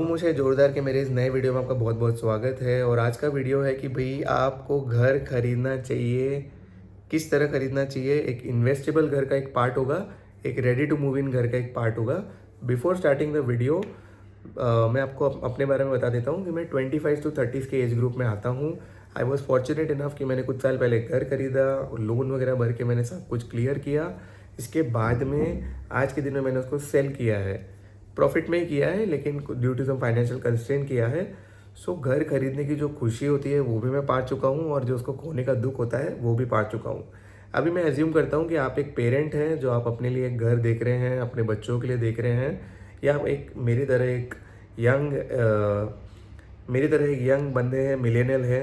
मुझे ज़ोरदार के मेरे इस नए वीडियो में आपका बहुत बहुत स्वागत है। और आज का वीडियो है कि भाई आपको घर खरीदना चाहिए, किस तरह खरीदना चाहिए। एक इन्वेस्टेबल घर का एक पार्ट होगा, एक रेडी टू मूव इन घर का एक पार्ट होगा। बिफोर स्टार्टिंग द वीडियो मैं आपको अपने बारे में बता देता हूँ कि मैं 25 to 30 के एज ग्रुप में आता हूँ। आई वॉज फॉर्चुनेट इनफ कि मैंने कुछ साल पहले घर खरीदा, लोन वगैरह भर के मैंने सब कुछ क्लियर किया। इसके बाद में आज के दिन में मैंने उसको सेल किया है, प्रॉफिट में ही किया है, लेकिन due to some financial constraint किया है। सो घर खरीदने की जो खुशी होती है वो भी मैं पा चुका हूँ, और जो उसको खोने का दुख होता है वो भी पा चुका हूँ। अभी मैं एज्यूम करता हूँ कि आप एक पेरेंट हैं जो आप अपने लिए एक घर देख रहे हैं, अपने बच्चों के लिए देख रहे हैं, या आप एक यंग मेरी तरह एक यंग बंदे हैं, मिलेनियल है,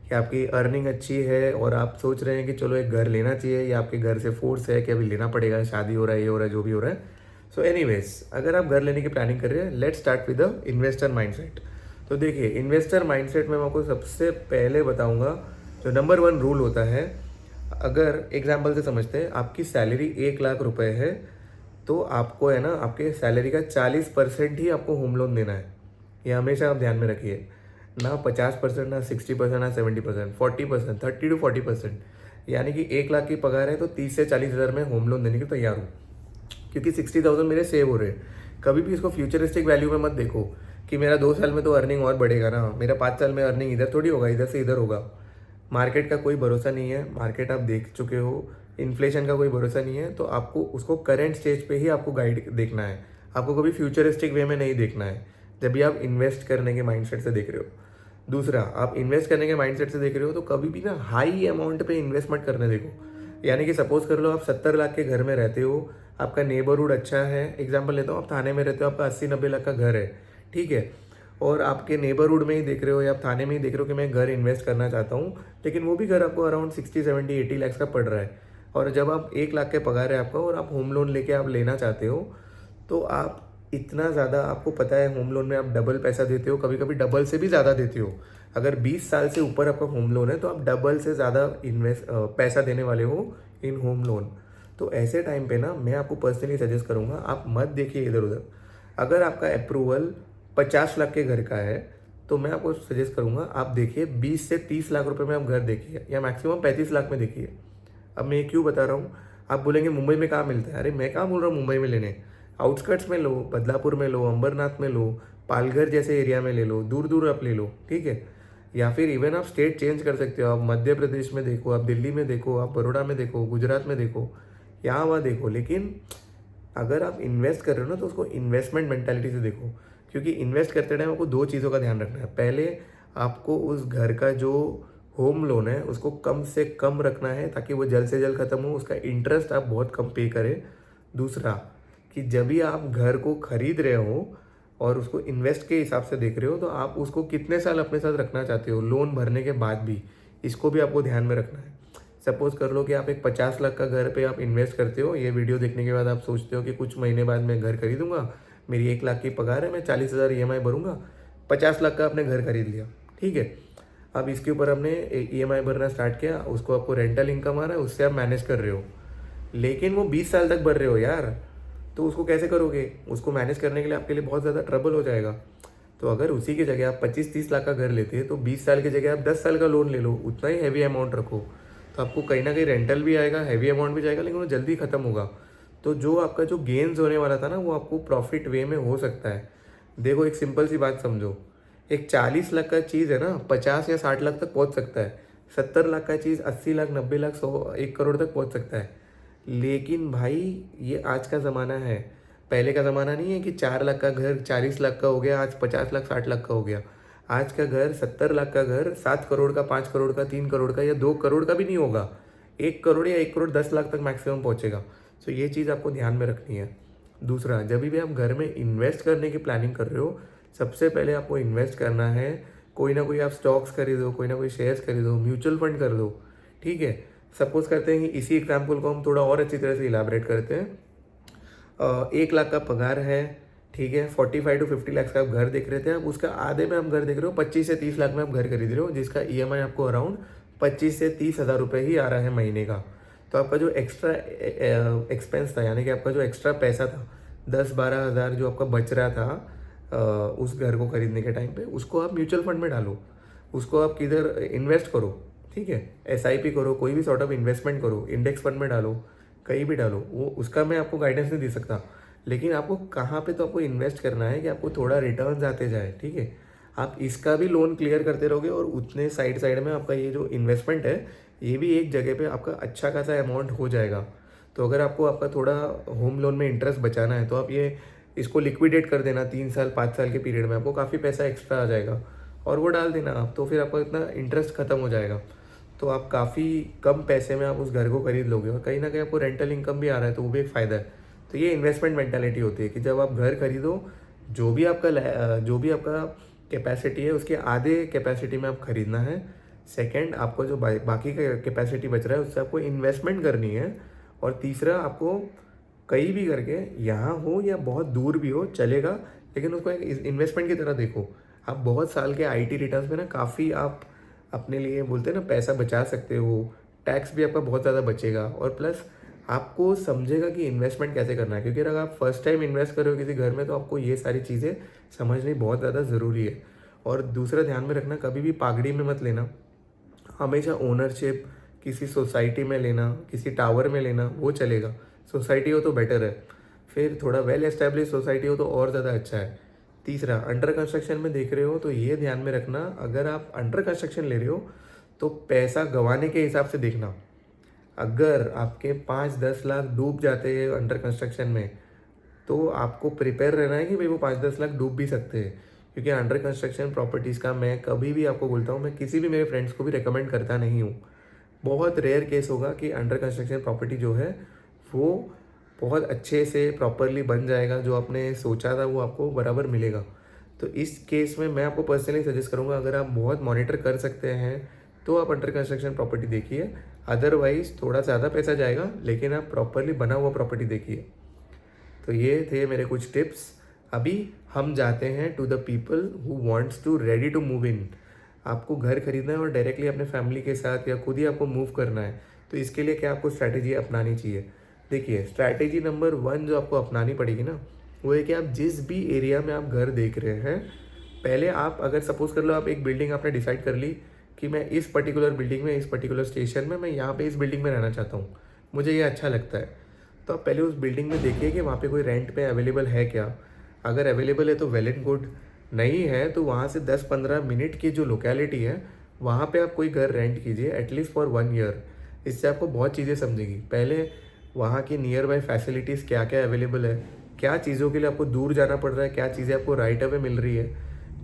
कि आपकी अर्निंग अच्छी है और आप सोच रहे हैं कि चलो एक घर लेना चाहिए, या आपके घर से फोर्स है कि अभी लेना पड़ेगा, शादी हो रहा है, ये हो रहा है, जो भी हो रहा है। सो एनीवेज, अगर आप घर लेने की प्लानिंग कर रहे हैं, let's start with the investor mindset. तो देखिए, इन्वेस्टर माइंडसेट में मैं आपको सबसे पहले बताऊंगा जो नंबर 1 रूल होता है। अगर एग्जाम्पल से समझते हैं, आपकी सैलरी 1 लाख रुपए है, तो आपको है ना, आपके सैलरी का 40% ही आपको होम लोन देना है। ये हमेशा आप ध्यान में रखिए। ना 50%, ना 60%, ना 70%, 40%, 30 to 40%। यानी कि 1 लाख की पगार है तो 30 से 40 हज़ार में होम लोन देने की तैयार हूँ, क्योंकि 60,000 मेरे सेव हो रहे हैं। कभी भी इसको फ्यूचरिस्टिक वैल्यू में मत देखो कि मेरा 2 साल में तो अर्निंग और बढ़ेगा ना, मेरा 5 साल में अर्निंग इधर थोड़ी होगा, इधर से इधर होगा। मार्केट का कोई भरोसा नहीं है, मार्केट आप देख चुके हो, इन्फ्लेशन का कोई भरोसा नहीं है। तो आपको उसको करेंट स्टेज पे ही आपको गाइड देखना है, आपको कभी फ्यूचरिस्टिक वे में नहीं देखना है जब भी आप इन्वेस्ट करने के माइंडसेट से देख रहे हो। दूसरा, आप इन्वेस्ट करने के माइंडसेट से देख रहे हो तो कभी भी ना हाई अमाउंट पे इन्वेस्ट मत करने देखो। यानी कि सपोज कर लो आप 70 लाख के घर में रहते हो, आपका नेबरहुड अच्छा है। एग्जांपल लेता हूँ, आप थाने में रहते हो, आपका 80-90 लाख का घर है, ठीक है, और आपके नेबरहुड में ही देख रहे हो या आप थाने में ही देख रहे हो कि मैं घर इन्वेस्ट करना चाहता हूँ, लेकिन वो भी घर आपको अराउंड 60, 70, 80 लाख का पड़ रहा है। और जब आप 1 लाख के पगार है आपका और आप होम लोन लेके आप लेना चाहते हो, तो आप इतना ज़्यादा, आपको पता है होम लोन में आप डबल पैसा देते हो, कभी कभी डबल से भी ज़्यादा देते हो। अगर 20 साल से ऊपर आपका होम लोन है तो आप डबल से ज़्यादा पैसा देने वाले हो इन होम लोन। तो ऐसे टाइम पे ना मैं आपको पर्सनली सजेस्ट करूँगा, आप मत देखिए इधर उधर। अगर आपका अप्रूवल 50 लाख के घर का है तो मैं आपको सजेस्ट करूँगा, आप देखिए 20 से 30 लाख रुपए में आप घर देखिए, या मैक्सिमम 35 लाख में देखिए। अब मैं ये क्यों बता रहा हूँ, आप बोलेंगे मुंबई में कहाँ मिलता है। अरे मैं कहाँ बोल रहा हूँ मुंबई में लेने, आउटस्कर्ट्स में लो, बदलापुर में लो, अंबरनाथ में लो, पालघर जैसे एरिया में ले लो, दूर दूर आप ले लो, ठीक है। या फिर इवन आप स्टेट चेंज कर सकते हो, आप मध्य प्रदेश में देखो, आप दिल्ली में देखो, आप बड़ौदा में देखो, गुजरात में देखो, यहाँ वहाँ देखो। लेकिन अगर आप इन्वेस्ट कर रहे हो ना तो उसको इन्वेस्टमेंट मेंटालिटी से देखो, क्योंकि इन्वेस्ट करते टाइम आपको 2 चीज़ों का ध्यान रखना है। पहले, आपको उस घर का जो होम लोन है उसको कम से कम रखना है ताकि वो जल्द से जल्द ख़त्म हो, उसका इंटरेस्ट आप बहुत कम पे करें। दूसरा, कि जब भी आप घर को खरीद रहे हो और उसको इन्वेस्ट के हिसाब से देख रहे हो, तो आप उसको कितने साल अपने साथ रखना चाहते हो लोन भरने के बाद भी, इसको भी आपको ध्यान में रखना है। सपोज कर लो कि आप एक 50 लाख का घर पे आप इन्वेस्ट करते हो, ये वीडियो देखने के बाद आप सोचते हो कि कुछ महीने बाद मैं घर खरीदूंगा, मेरी 1 लाख की पगार है, मैं 40,000 EMI भरूंगा, 50 लाख का आपने घर खरीद लिया, ठीक है। अब इसके ऊपर आपने EMI भरना स्टार्ट किया, उसको आपको रेंटल इनकम आ रहा है, उससे आप मैनेज कर रहे हो, लेकिन वो 20 साल तक भर रहे हो यार। तो उसको कैसे करोगे, उसको मैनेज करने के लिए आपके लिए बहुत ज़्यादा ट्रबल हो जाएगा। तो अगर उसी की जगह आप 25-30 लाख का घर लेते हैं तो 20 साल की जगह आप 10 साल का लोन ले लो, उतना ही हैवी अमाउंट रखो, तो आपको कहीं ना कहीं रेंटल भी आएगा, हैवी अमाउंट भी जाएगा, लेकिन वो जल्दी ख़त्म होगा। तो जो आपका जो गेन्स होने वाला था ना, वो आपको प्रॉफिट वे में हो सकता है। देखो, एक सिंपल सी बात समझो, एक 40 लाख का चीज़ है ना 50 या 60 लाख तक पहुंच सकता है, 70 लाख का चीज़ 80 लाख, 90 लाख, 100, 1 करोड़ तक पहुंच सकता है। लेकिन भाई, ये आज का ज़माना है, पहले का ज़माना नहीं है कि 4 लाख का घर 40 लाख का हो गया, आज 50 लाख 60 लाख का हो गया। आज का घर, 70 लाख का घर 7 करोड़ का, 5 करोड़ का, 3 करोड़ का या 2 करोड़ का भी नहीं होगा, 1 करोड़ या 1 करोड़ 10 लाख तक मैक्सिमम पहुंचेगा। तो ये चीज़ आपको ध्यान में रखनी है। दूसरा, जब भी आप घर में इन्वेस्ट करने की प्लानिंग कर रहे हो, सबसे पहले आपको इन्वेस्ट करना है, कोई ना कोई आप स्टॉक्स खरीदो, कोई ना कोई शेयर्स खरीदो, म्यूचुअल फंड कर दो, ठीक है। सपोज करते हैं कि इसी एग्जाम्पल को हम थोड़ा और अच्छी तरह से इलाबरेट करते हैं। 1 लाख का पगार है, ठीक है, 45 to 50 लाख का आप घर देख रहे थे, आप उसका आधे में आप घर देख रहे हो, 25 से 30 लाख में आप घर खरीद रहे हो, जिसका EMI आपको अराउंड 25 से 30 हज़ार रुपये ही आ रहा है महीने का। तो आपका जो एक्स्ट्रा एक्सपेंस था, यानी कि आपका जो एक्स्ट्रा पैसा था, 10-12 हज़ार जो आपका बच रहा था उस घर को खरीदने के टाइम पे, उसको आप म्यूचुअल फंड में डालो, उसको आप किधर इन्वेस्ट करो, ठीक है, एसआईपी करो, कोई भी सॉर्ट ऑफ इन्वेस्टमेंट करो, इंडेक्स फंड में डालो, कहीं भी डालो, वो उसका मैं आपको गाइडेंस नहीं दे सकता, लेकिन आपको कहाँ पे तो आपको इन्वेस्ट करना है कि आपको थोड़ा रिटर्न आते जाए, ठीक है। आप इसका भी लोन क्लियर करते रहोगे और उतने साइड साइड में आपका ये जो इन्वेस्टमेंट है ये भी एक जगह पे आपका अच्छा खासा अमाउंट हो जाएगा। तो अगर आपको आपका थोड़ा होम लोन में इंटरेस्ट बचाना है तो आप ये इसको लिक्विडेट कर देना 3 साल 5 साल के पीरियड में, आपको काफ़ी पैसा एक्स्ट्रा आ जाएगा और वो डाल देना आप, तो फिर आपका इतना इंटरेस्ट खत्म हो जाएगा। तो आप काफ़ी कम पैसे में आप उस घर को खरीद लोगे और कहीं ना कहीं आपको रेंटल इनकम भी आ रहा है, तो वो भी एक फ़ायदा है। तो ये इन्वेस्टमेंट मेंटालिटी होती है कि जब आप घर खरीदो, जो भी आपका कैपेसिटी है उसके आधे कैपेसिटी में आप खरीदना है। सेकंड, आपको जो बाकी का कैपेसिटी बच रहा है उससे आपको इन्वेस्टमेंट करनी है। और तीसरा, आपको कहीं भी करके, यहाँ हो या बहुत दूर भी हो चलेगा, लेकिन उसको एक इन्वेस्टमेंट की तरह देखो। आप बहुत साल के आईटी रिटर्न्स में ना काफ़ी आप अपने लिए बोलते हैं ना पैसा बचा सकते हो, टैक्स भी आपका बहुत ज़्यादा बचेगा और प्लस आपको समझेगा कि इन्वेस्टमेंट कैसे करना है। क्योंकि अगर आप फर्स्ट टाइम इन्वेस्ट कर रहे हो किसी घर में तो आपको ये सारी चीज़ें समझनी बहुत ज़्यादा ज़रूरी है। और दूसरा ध्यान में रखना, कभी भी पागड़ी में मत लेना, हमेशा ओनरशिप किसी सोसाइटी में लेना, किसी टावर में लेना, वो चलेगा। सोसाइटी हो तो बेटर है, फिर थोड़ा वेल एस्टेब्लिश सोसाइटी हो तो और ज़्यादा अच्छा है। तीसरा, अंडर कंस्ट्रक्शन में देख रहे हो तो ये ध्यान में रखना, अगर आप अंडर कंस्ट्रक्शन ले रहे हो तो पैसा गंवाने के हिसाब से देखना। अगर आपके 5-10 लाख डूब जाते हैं अंडर कंस्ट्रक्शन में तो आपको प्रिपेयर रहना है कि भाई वो 5-10 लाख डूब भी सकते हैं। क्योंकि अंडर कंस्ट्रक्शन प्रॉपर्टीज़ का मैं कभी भी आपको बोलता हूँ, मैं किसी भी मेरे फ्रेंड्स को भी रिकमेंड करता नहीं हूँ। बहुत रेयर केस होगा कि अंडर कंस्ट्रक्शन प्रॉपर्टी जो है वो बहुत अच्छे से प्रॉपरली बन जाएगा, जो आपने सोचा था वो आपको बराबर मिलेगा। तो इस केस में मैं आपको पर्सनली सजेस्ट करूँगा, अगर आप बहुत मॉनिटर कर सकते हैं तो आप अंडर कंस्ट्रक्शन प्रॉपर्टी देखिए। अदरवाइज़ थोड़ा ज़्यादा पैसा जाएगा, लेकिन आप प्रॉपरली बना हुआ प्रॉपर्टी देखिए। तो ये थे मेरे कुछ टिप्स। अभी हम जाते हैं to the people who wants to ready to move in. आपको घर खरीदना है और डायरेक्टली अपने फैमिली के साथ या खुद ही आपको मूव करना है, तो इसके लिए क्या आपको स्ट्रैटेजी अपनानी चाहिए। देखिए, स्ट्रैटेजी नंबर 1 जो आपको अपनानी पड़ेगी ना, वो है कि आप जिस भी एरिया में आप घर देख रहे हैं, पहले आप अगर सपोज कर लो आप एक बिल्डिंग आपने डिसाइड कर ली कि मैं इस पर्टिकुलर बिल्डिंग में, इस पर्टिकुलर स्टेशन में, मैं यहाँ पे इस बिल्डिंग में रहना चाहता हूँ, मुझे ये अच्छा लगता है। तो आप पहले उस बिल्डिंग में देखिए कि वहाँ पे कोई रेंट पे अवेलेबल है क्या। अगर अवेलेबल है तो वेल एंड गुड, नहीं है तो वहाँ से 10-15 मिनट की जो लोकेलिटी है वहाँ पे आप कोई घर रेंट कीजिए एटलीस्ट फॉर 1 ईयर। इससे आपको बहुत चीज़ें समझेगी। पहले वहाँ की नियर बाय फैसिलिटीज़ क्या क्या अवेलेबल है, क्या चीज़ों के लिए आपको दूर जाना पड़ रहा है, क्या चीज़ें आपको राइट अवे मिल रही है,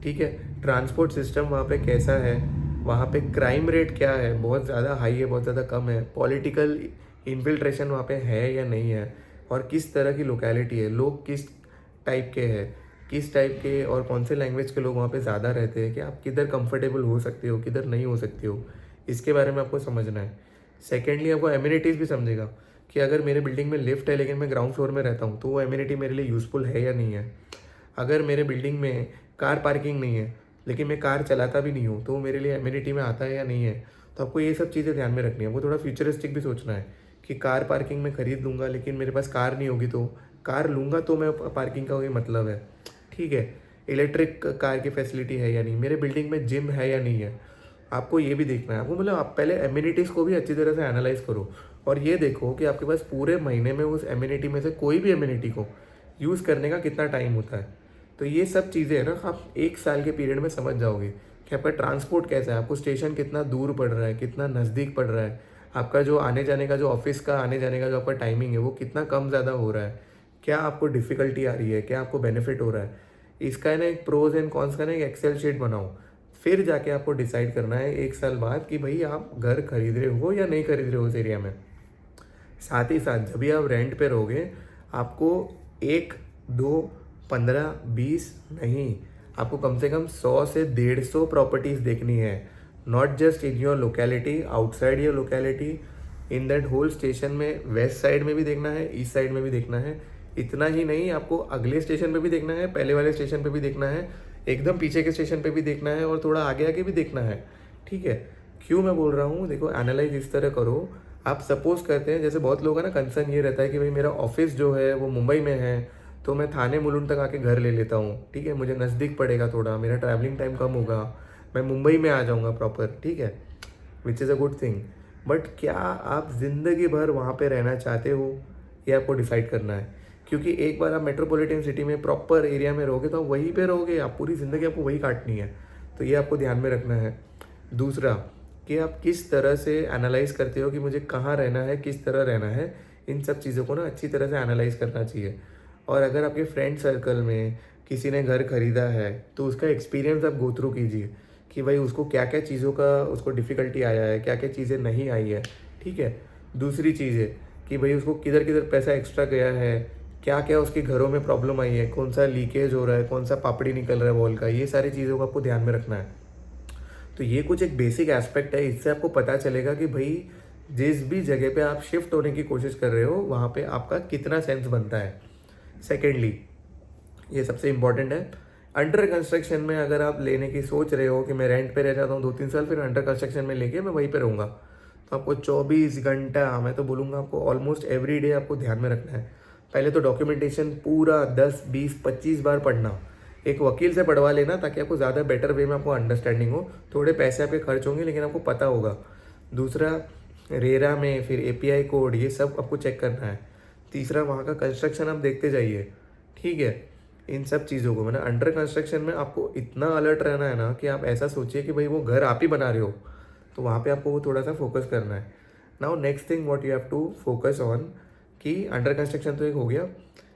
ठीक है। ट्रांसपोर्ट सिस्टम वहाँ पे कैसा है, वहाँ पे क्राइम रेट क्या है, बहुत ज़्यादा हाई है, बहुत ज़्यादा कम है, पॉलिटिकल इन्फिल्ट्रेशन वहाँ पे है या नहीं है, और किस तरह की लोकेलिटी है, लोग किस टाइप के हैं, किस टाइप के और कौन से लैंग्वेज के लोग वहाँ पे ज़्यादा रहते हैं, कि आप किधर कंफर्टेबल हो सकते हो, किधर नहीं हो सकते हो, इसके बारे में आपको समझना है। सेकेंडली, आपको एमिनिटीज़ भी समझेगा कि अगर मेरे बिल्डिंग में लिफ्ट है लेकिन मैं ग्राउंड फ्लोर में रहता हूँ तो वो एमिनिटी मेरे लिए यूज़फुल है या नहीं है। अगर मेरे बिल्डिंग में कार पार्किंग नहीं है लेकिन मैं कार चलाता भी नहीं हूँ तो वो मेरे लिए एमिनिटी में आता है या नहीं है। तो आपको ये सब चीज़ें ध्यान में रखनी है। वो थोड़ा फ्यूचरिस्टिक भी सोचना है कि कार पार्किंग में ख़रीद लूँगा लेकिन मेरे पास कार नहीं होगी, तो कार लूँगा तो मैं पार्किंग का कोई मतलब है, ठीक है। इलेक्ट्रिक कार की फैसिलिटी है या नहीं, मेरे बिल्डिंग में जिम है या नहीं है, आपको ये भी देखना है। आपको मतलब आप पहले एमिनिटीज़ को भी अच्छी तरह से एनालाइज करो और ये देखो कि आपके पास पूरे महीने में उस एमिनिटी में से कोई भी एमिनिटी को यूज़ करने का कितना टाइम होता है। तो ये सब चीज़ें है ना, आप 1 साल के पीरियड में समझ जाओगे कि आपका ट्रांसपोर्ट कैसा है, आपको स्टेशन कितना दूर पड़ रहा है, कितना नज़दीक पड़ रहा है, आपका जो आने जाने का, जो ऑफिस का आने जाने का जो आपका टाइमिंग है वो कितना कम ज़्यादा हो रहा है, क्या आपको डिफ़िकल्टी आ रही है, क्या आपको बेनिफिट हो रहा है। इसका ना एक प्रोज एंड कॉन्स का ना एक एक्सेल शीट बनाओ, फिर जाके आपको डिसाइड करना है 1 साल बाद कि भाई आप घर खरीद रहे हो या नहीं खरीद रहे हो उस एरिया में। साथ ही साथ जब भी आप रेंट पे रहोगे, आपको 1, 2, 15, 20 नहीं, आपको कम से कम 100 से 150 प्रॉपर्टीज़ देखनी है। Not just in your locality, outside your locality, in that whole station में वेस्ट साइड में भी देखना है, ईस्ट साइड में भी देखना है। इतना ही नहीं, आपको अगले स्टेशन पे भी देखना है, पहले वाले स्टेशन पे भी देखना है, एकदम पीछे के स्टेशन पे भी देखना है और थोड़ा आगे आगे भी देखना है, ठीक है। क्यों मैं बोल रहा हूँ, देखो एनालाइज इस तरह करो। आप सपोज करते हैं, जैसे बहुत लोग हैं ना, कंसर्न ये रहता है कि भाई मेरा ऑफिस जो है वो मुंबई में है, तो मैं थाने मुलुंड तक आके घर ले लेता हूँ, ठीक है, मुझे नज़दीक पड़ेगा, थोड़ा मेरा ट्रैवलिंग टाइम कम होगा, मैं मुंबई में आ जाऊँगा प्रॉपर, ठीक है, which is a good thing. But क्या आप ज़िंदगी भर वहाँ पे रहना चाहते हो, ये आपको डिसाइड करना है। क्योंकि एक बार आप मेट्रोपॉलिटन सिटी में प्रॉपर एरिया में रहोगे तो आप वहीं पे रहोगे, आप पूरी ज़िंदगी आपको वही काटनी है। तो ये आपको ध्यान में रखना है। दूसरा, कि आप किस तरह से एनालाइज करते हो कि मुझे कहाँ रहना है, किस तरह रहना है, इन सब चीज़ों को ना अच्छी तरह से एनालाइज करना चाहिए। और अगर आपके फ्रेंड सर्कल में किसी ने घर खरीदा है तो उसका एक्सपीरियंस आप गो थ्रू कीजिए कि भाई उसको क्या क्या चीज़ों का उसको डिफ़िकल्टी आया है, क्या क्या चीज़ें नहीं आई है, ठीक है। दूसरी चीज़ है कि भाई उसको किधर किधर पैसा एक्स्ट्रा गया है, क्या क्या उसके घरों में प्रॉब्लम आई है, कौन सा लीकेज हो रहा है, कौन सा पापड़ी निकल रहा है वॉल का, ये सारी चीज़ों को आपको ध्यान में रखना है। तो ये कुछ एक बेसिक एस्पेक्ट है, इससे आपको पता चलेगा कि भाई जिस भी जगह पे आप शिफ्ट होने की कोशिश कर रहे हो वहाँ पे आपका कितना सेंस बनता है। सेकेंडली, ये सबसे इम्पॉर्टेंट है, अंडर कंस्ट्रक्शन में अगर आप लेने की सोच रहे हो कि मैं रेंट पे रह जाता हूँ 2-3 साल, फिर अंडर कंस्ट्रक्शन में लेके मैं वहीं पे रहूँगा, तो आपको 24 घंटा, मैं तो बोलूँगा आपको ऑलमोस्ट एवरी डे आपको ध्यान में रखना है। पहले तो डॉक्यूमेंटेशन पूरा 10-20-25 बार पढ़ना, एक वकील से पढ़वा लेना ताकि आपको ज़्यादा बेटर वे में आपको अंडरस्टैंडिंग हो। थोड़े पैसे आपके खर्च होंगे लेकिन आपको पता होगा। दूसरा, रेरा में फिर एपीआई कोड, ये सब आपको चेक करना है। तीसरा, वहाँ का कंस्ट्रक्शन आप देखते जाइए, ठीक है। इन सब चीज़ों को, मैंने अंडर कंस्ट्रक्शन में आपको इतना अलर्ट रहना है ना कि आप ऐसा सोचिए कि भाई वो घर आप ही बना रहे हो, तो वहाँ पे आपको वो थोड़ा सा फोकस करना है। Now next thing what you have to focus on, कि अंडर कंस्ट्रक्शन तो एक हो गया।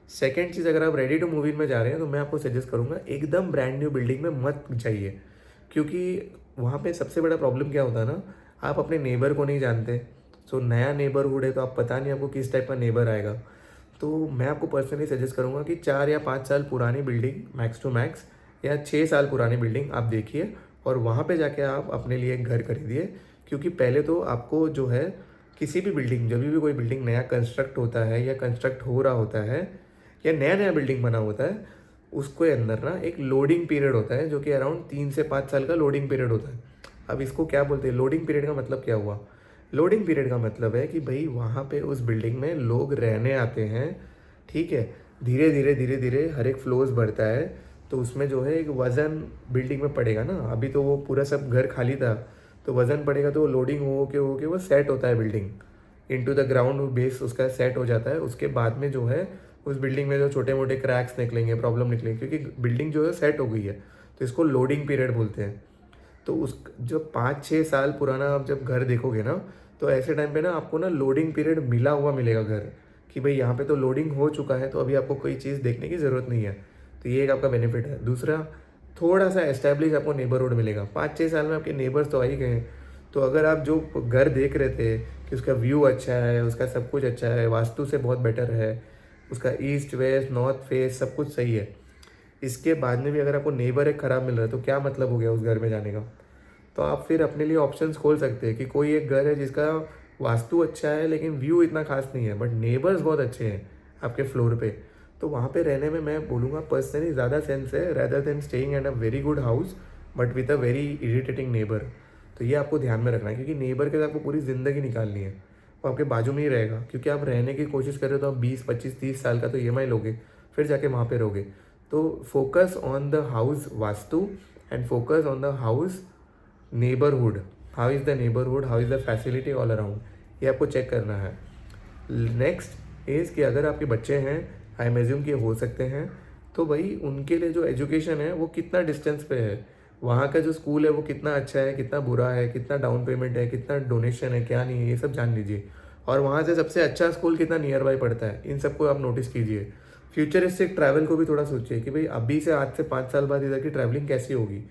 सेकेंड चीज़, अगर आप रेडी टू मूव इन में जा रहे हैं तो मैं आपको सजेस्ट करूँगा एकदम ब्रांड न्यू बिल्डिंग में मत जाइए। क्योंकि वहाँ पे सबसे बड़ा प्रॉब्लम क्या होता है ना, आप अपने नेबर को नहीं जानते। सो नया नेबरहुड है तो आप पता नहीं आपको किस टाइप का नेबर आएगा। तो मैं आपको पर्सनली सजेस्ट करूँगा कि 4 या 5 साल पुरानी बिल्डिंग मैक्स टू मैक्स, या 6 साल पुरानी बिल्डिंग आप देखिए और वहाँ पे जाके आप अपने लिए एक घर खरीदिए। क्योंकि पहले तो आपको जो है, किसी भी बिल्डिंग, जब भी कोई बिल्डिंग नया कंस्ट्रक्ट होता है या कंस्ट्रक्ट हो रहा होता है या नया नया बिल्डिंग बना होता है, उसके अंदर ना एक लोडिंग पीरियड होता है जो कि अराउंड 3 से 5 साल का लोडिंग पीरियड होता है। अब इसको क्या बोलते हैं, लोडिंग पीरियड का मतलब क्या हुआ? लोडिंग पीरियड का मतलब है कि भाई वहाँ पे उस बिल्डिंग में लोग रहने आते हैं, ठीक है। धीरे धीरे धीरे धीरे हर एक फ्लोर्स बढ़ता है, तो उसमें जो है एक वज़न बिल्डिंग में पड़ेगा ना। अभी तो वो पूरा सब घर खाली था, तो वज़न पड़ेगा तो लोडिंग हो के वो सेट होता है building into the ground base, उसका सेट हो जाता है। उसके बाद में जो है उस बिल्डिंग में जो छोटे मोटे क्रैक्स निकलेंगे, प्रॉब्लम निकलेंगे, क्योंकि बिल्डिंग जो है सेट हो गई है, तो इसको लोडिंग पीरियड बोलते हैं। तो उस जो 5-6 साल पुराना आप जब घर देखोगे ना, तो ऐसे टाइम पे ना आपको ना लोडिंग पीरियड मिला हुआ मिलेगा घर, कि भाई यहाँ पे तो लोडिंग हो चुका है, तो अभी आपको कोई चीज़ देखने की ज़रूरत नहीं है। तो ये एक आपका बेनिफिट है। दूसरा, थोड़ा सा एस्टैब्लिश आपको नेबरहुड मिलेगा। 5-6 साल में आपके नेबर्स तो आ ही गए हैं। तो अगर आप जो घर देख रहे थे कि उसका व्यू अच्छा है, उसका सब कुछ अच्छा है, वास्तु से बहुत बेटर है, उसका ईस्ट वेस्ट नॉर्थ फेस सब कुछ सही है, इसके बाद में भी अगर आपको नेबर एक ख़राब मिल रहा है, तो क्या मतलब हो गया उस घर में जाने का? तो आप फिर अपने लिए ऑप्शंस खोल सकते हैं कि कोई एक घर है जिसका वास्तु अच्छा है लेकिन व्यू इतना खास नहीं है, बट नेबर्स बहुत अच्छे हैं आपके फ्लोर पे, तो वहाँ पे रहने में मैं बोलूँगा पर्सनली ज़्यादा सेंस है, rather than staying at a very good house but with a very irritating neighbour. तो ये आपको ध्यान में रखना है, क्योंकि नेबर के साथ आपको पूरी ज़िंदगी निकालनी है, वो आपके बाजू में ही रहेगा। क्योंकि आप रहने की कोशिश कर रहे हो तो आप 20-25-30 साल का तो EMI लोगे, फिर जाके वहाँ पे रहोगे। तो focus on the house vastu and focus on the house neighbourhood, how is the neighbourhood, how is the facility all around, ये आपको चेक करना है। नेक्स्ट इज़ कि अगर आपके बच्चे हैं, आई एम एज्यूम कि हो सकते हैं, तो भाई उनके लिए जो एजुकेशन है वो कितना डिस्टेंस पे है, वहाँ का जो स्कूल है वो कितना अच्छा है, कितना बुरा है, कितना डाउन पेमेंट है, कितना डोनेशन है, क्या नहीं है, ये सब जान लीजिए। और वहाँ से सबसे अच्छा स्कूल कितना नियर बाई पड़ता है, इन सबको आप नोटिस कीजिए। फ्यूचरिस्टिक ट्रैवल को भी थोड़ा सोचिए कि भाई अभी से आज से 5 साल बाद इधर की ट्रैवलिंग कैसी होगी।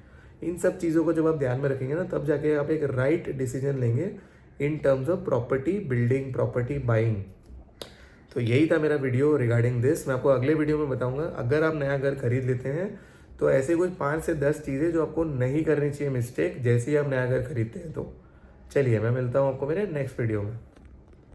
इन सब चीज़ों को जब आप ध्यान में रखेंगे ना, तब जाके आप एक राइट डिसीजन लेंगे in terms of property building, property buying. तो यही था मेरा वीडियो रिगार्डिंग दिस। मैं आपको अगले वीडियो में बताऊंगा अगर आप नया घर खरीद लेते हैं तो ऐसे कुछ 5 से 10 चीज़ें जो आपको नहीं करनी चाहिए मिस्टेक, जैसे ही आप नया घर खरीदते हैं। तो चलिए, मैं मिलता हूँ आपको मेरे नेक्स्ट वीडियो में।